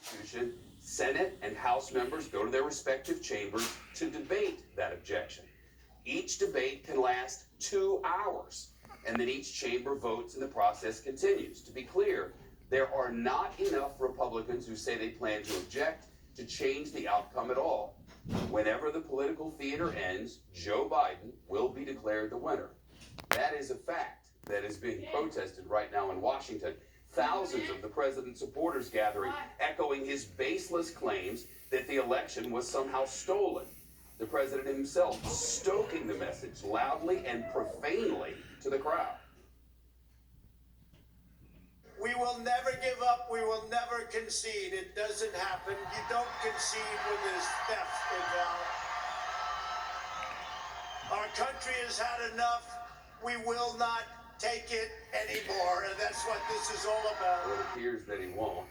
Constitution, Senate and House members go to their respective chambers to debate that objection. Each debate can last 2 hours, and then each chamber votes and the process continues. To be clear, there are not enough Republicans who say they plan to object to change the outcome at all. Whenever the political theater ends, Joe Biden will be declared the winner. That is a fact that is being protested right now in Washington. Thousands of the president's supporters gathering, echoing his baseless claims that the election was somehow stolen. The president himself stoking the message loudly and profanely to the crowd. We will never give up. We will never concede. It doesn't happen. You don't concede when there's theft involved. Our country has had enough. We will not take it anymore, and that's what this is all about. Well, it appears that he won't.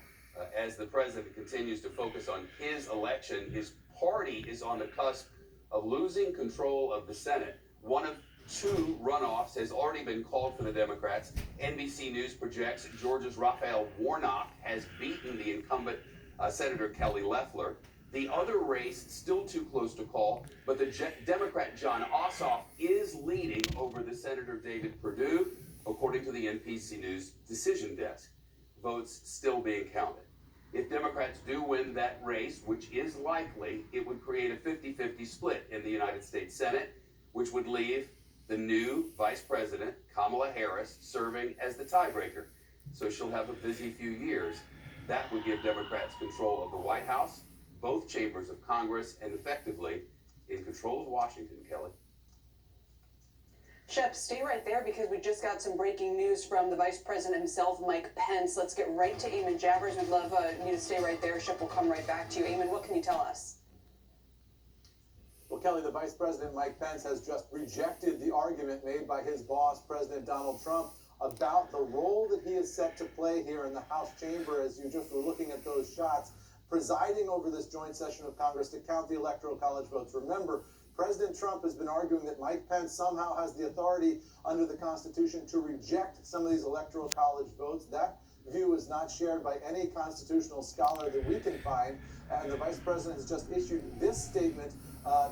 As the president continues to focus on his election, his party is on the cusp of losing control of the Senate. One of 2 runoffs has already been called for the Democrats. NBC News projects Georgia's Raphael Warnock has beaten the incumbent Senator Kelly Loeffler. The other race still too close to call, but the Democrat John Ossoff is leading over the Senator David Perdue, according to the NBC News decision desk. Votes still being counted. If Democrats do win that race, which is likely, it would create a 50-50 split in the United States Senate, which would leave the new Vice President, Kamala Harris, serving as the tiebreaker. So she'll have a busy few years. That would give Democrats control of the White House, both chambers of Congress, and effectively in control of Washington, Kelly. Shep, stay right there because we just got some breaking news from the Vice President himself, Mike Pence. Let's get right to Eamon Javers. We'd love you to stay right there. Shep will come right back to you. Eamon, what can you tell us? Well, Kelly, the Vice President, Mike Pence, has just rejected the argument made by his boss, President Donald Trump, about the role that he is set to play here in the House chamber, as you just were looking at those shots, presiding over this joint session of Congress to count the Electoral College votes. Remember, President Trump has been arguing that Mike Pence somehow has the authority under the Constitution to reject some of these Electoral College votes. That view is not shared by any constitutional scholar that we can find, and the Vice President has just issued this statement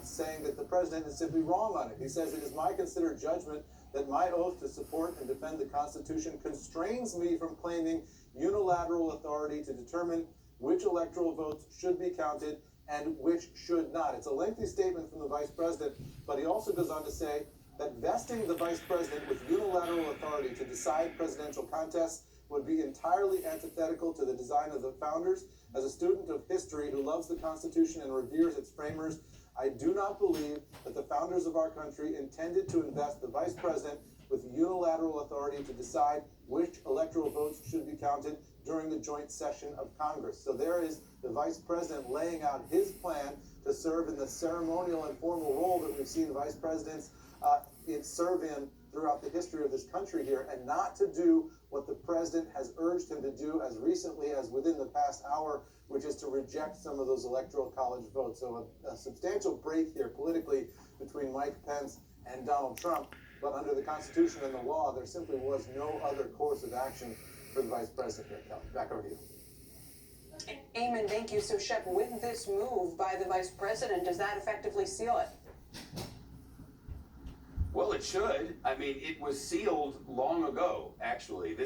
saying that the President is simply wrong on it. He says, "It is my considered judgment that my oath to support and defend the Constitution constrains me from claiming unilateral authority to determine which electoral votes should be counted and which should not." It's a lengthy statement from the Vice President, but he also goes on to say that vesting the Vice President with unilateral authority to decide presidential contests would be entirely antithetical to the design of the founders. As a student of history who loves the Constitution and reveres its framers, I do not believe that the founders of our country intended to invest the Vice President with unilateral authority to decide which electoral votes should be counted during the joint session of Congress. So there is the Vice President laying out his plan to serve in the ceremonial and formal role that we've seen Vice Presidents serve in throughout the history of this country here, and not to do what the President has urged him to do as recently as within the past hour, which is to reject some of those Electoral College votes. So a substantial break here politically between Mike Pence and Donald Trump. But under the Constitution and the law, there simply was no other course of action for the Vice President here. Kelly, back over to you. Eamon, thank you. So, Shep, with this move by the Vice President, does that effectively seal it? Well, it should. I mean, it was sealed long ago, actually.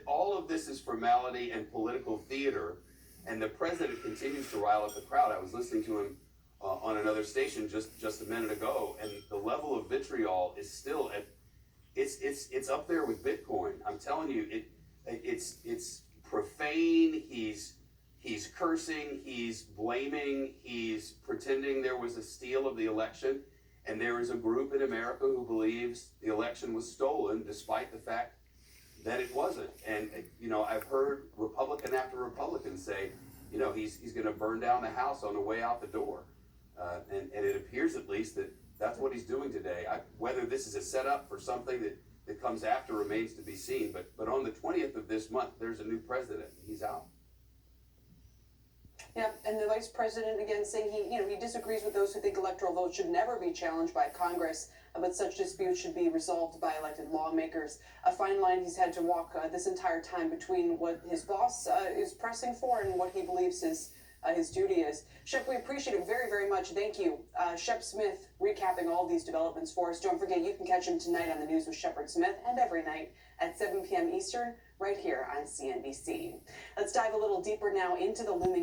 All of this is formality and political theater, and the president continues to rile up the crowd. I was listening to him on another station just a minute ago, and the level of vitriol is still it's up there with Bitcoin. I'm telling you, it's profane. He's cursing. He's blaming. He's pretending there was a steal of the election. And there is a group in America who believes the election was stolen, despite the fact that it wasn't. And, you know, I've heard Republican after Republican say, you know, he's going to burn down the house on the way out the door. And it appears at least that that's what he's doing today. Whether this is a setup for something that comes after remains to be seen. But on the 20th of this month, there's a new president. He's out. Yeah, and the Vice President again saying he disagrees with those who think electoral votes should never be challenged by Congress. but such disputes should be resolved by elected lawmakers. A fine line he's had to walk this entire time between what his boss is pressing for and what he believes his duty is. Shep, we appreciate it very, very much. Thank you. Shep Smith recapping all these developments for us. Don't forget, you can catch him tonight on the News with Shepard Smith and every night at 7 p.m. Eastern right here on CNBC. Let's dive a little deeper now into the looming